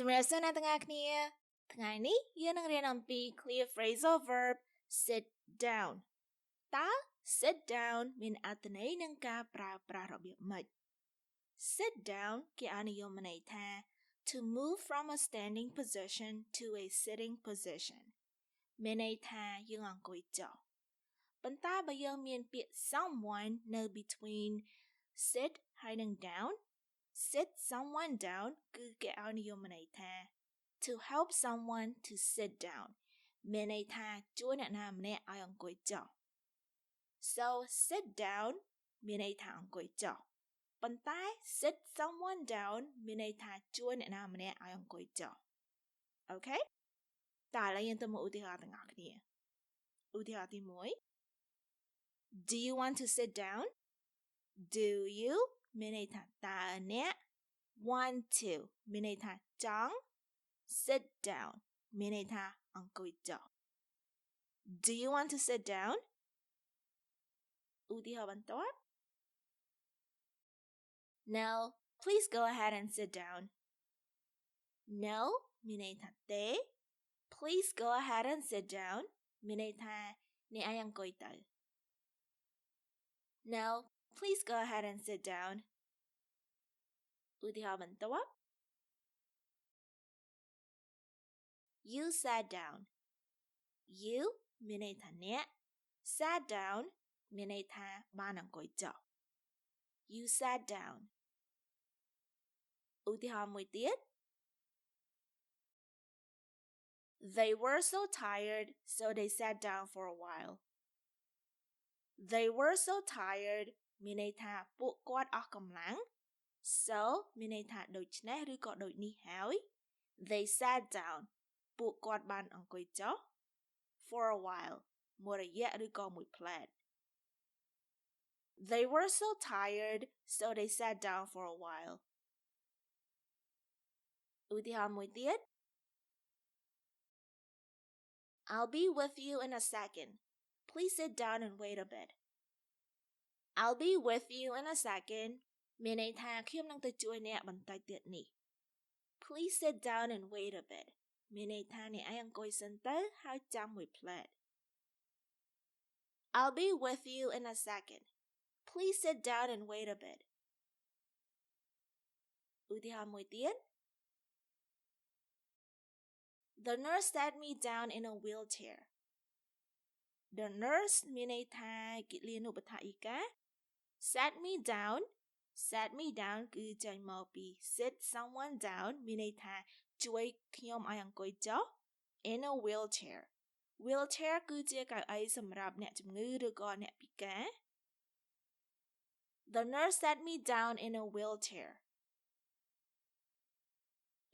ជំរាបសួរអ្នកទាំងអស់គ្នាថ្ងៃនេះយើងនឹងរៀនអំពី clear phrasal verb sit down តើ sit down មានអត្ថន័យនិងការប្រើប្រាស់របៀបម៉េច sit down គេឲ្យនិយមន័យថា to move from a standing position to a sitting position មានន័យថាយើងអង្គុយចុះប៉ុន្តែបើយើងមានពាក្យ someone នៅ between sit ហើយនិង down sit someone down គឺគេឲ្យនិយមន័យថា to help someone to sit down មានន័យថាជួយអ្នកណាម្នាក់ឲ្យអង្គុយចុះ so sit down មានន័យថាអង្គុយចុះប៉ុន្តែ sit someone down មានន័យថាជួយអ្នកណាម្នាក់ឲ្យអង្គុយចុះ Okay តើឥឡូវយើងទៅមើលឧទាហរណ៍ទាំងអស់គ្នាឧទាហរណ៍ទី1 Do you want to sit down? Do you មានន័យថាតើអ្នក want to មានន័យថាចង់ sit down មានន័យថាអង្គុយចុះ Do you want to sit down? ឧទាហរណ៍បន្ទាប់ No, please go ahead and sit down. No មានន័យថាទេ Please go ahead and sit down មានន័យថាអ្នកឲ្យអង្គុយទៅ No, please go ahead and sit down. ឧទាហរណ៍បន្ទាប់ You sat down. You មានន័យថាអ្នក sat down មានន័យថាបានអង្គុយចុះ You sat down. ឧទាហរណ៍មួយទៀត They were so tired, so they sat down for a while. They were so tired មានន័យថាពួកគាត់អស់កម្លាំង so មានន័យថាដូច្នេះឬក៏ដូចនេះហើយ They sat down ពួកគាត់បានអង្គុយចុះ for a while មួយរយៈឬក៏មួយភ្លែត They were so tired, so they sat down for a while. ឧទាហរណ៍មួយទៀត I'll be with you in a second. Please sit down and wait a bit. I'll be with you in a second មានន័យថាខ្ញុំនឹងទៅជួយអ្នកបន្តិចទៀតនេះ Please sit down and wait a bit មានន័យថាអ្នកឯងអង្គុយសិនទៅហើយចាំមួយភ្លែត I'll be with you in a second. Please sit down and wait a bit. ឧទាហរណ៍មួយទៀត The nurse sat me down in a wheelchair. The nurse មានន័យថាគិលានុបដ្ឋាយិកា sat me down គឺចេញមកពី sit someone down មានន័យថាជួយខ្ញុំឲ្យអង្គុយចុះ in a wheelchair. Wheelchair គឺជាកៅអីសម្រាប់អ្នកជំងឺឬក៏អ្នកពិការ The nurse sat me down in a wheelchair.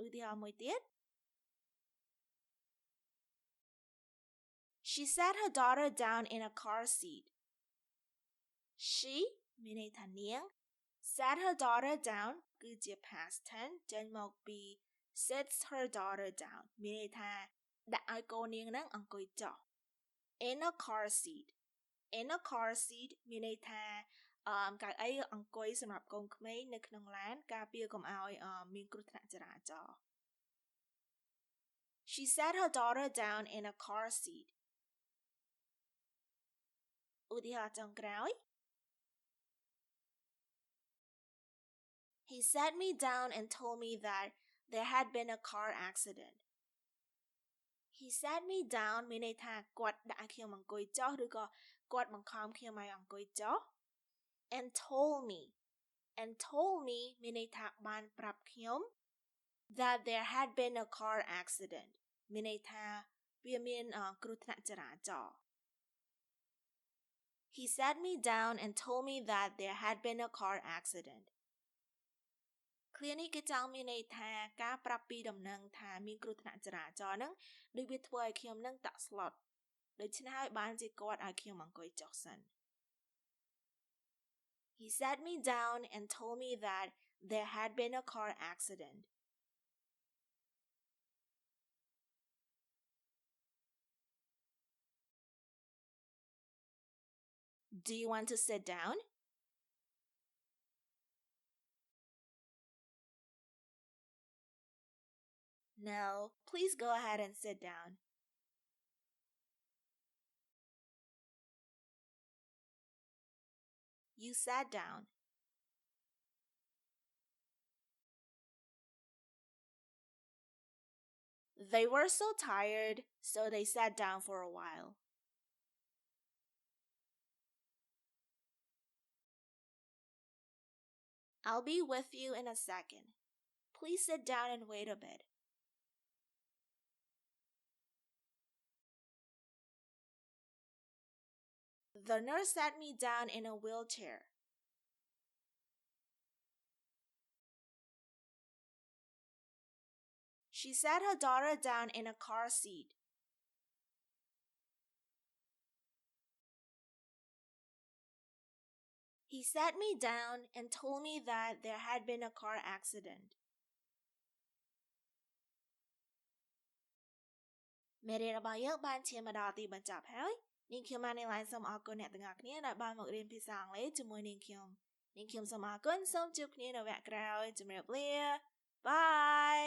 ឧទាហរណ៍មួយទៀត She sat her daughter down in a car seat. She មានន័យថានាង sat her daughter down គឺជា past tense ចេញមកពី sits her daughter down មានន័យថាដាក់ឲ្យកូននាងហ្នឹងអង្គុយចុះ in a car seat. In a car seat មានន័យថាកៅអីអង្គុយសម្រាប់កូនក្មេងនៅក្នុងឡានការពារកុំឲ្យមានគ្រោះថ្នាក់ចរាចរណ៍ She sat her daughter down in a car seat. ឧទាហរណ៍ចុងក្រោយ He sat me down and told me that there had been a car accident. He sat me down មានន័យថាគាត់ដាក់ឲ្យខ្ញុំអង្គុយចុះឬក៏គាត់បង្ខំខ្ញុំឲ្យអង្គុយចុះ and told me មានន័យថាបានប្រាប់ខ្ញុំ that there had been a car accident មានន័យថាវាមានគ្រោះថ្នាក់ចរាចរណ៍ He sat me down and told me that there had been a car accident. Clear នេះគេចង់មានន័យថាការប្រាប់ពីដំណឹងថាមានគ្រោះថ្នាក់ចរាចរណ៍ហ្នឹងដូចវាធ្វើឲ្យខ្ញុំនឹងតក់ស្លុតដូច្នេះហើយបានជាគាត់ឲ្យខ្ញុំអង្គុយចុះសិន He sat me down and told me that there had been a car accident. Do you want to sit down? No, please go ahead and sit down. You sat down. They were so tired, so they sat down for a while. I'll be with you in a second. Please sit down and wait a bit. The nurse sat me down in a wheelchair. She sat her daughter down in a car seat. He sat me down and told me that there had been a car accident. មេរៀនរបស់យើងបានឈានមកដល់ទីបញ្ចប់ហើយនាងខ្ញុំបាននឹងឡើងសូមអរគុណអ្នកទាំងអស់គ្នាដែលបានមករៀនភាសាអង់គ្លេសជាមួយនាងខ្ញុំសូមអរគុណសូមជួបគ្នានៅវគ្គក្រោយជម្រាបលាបាយ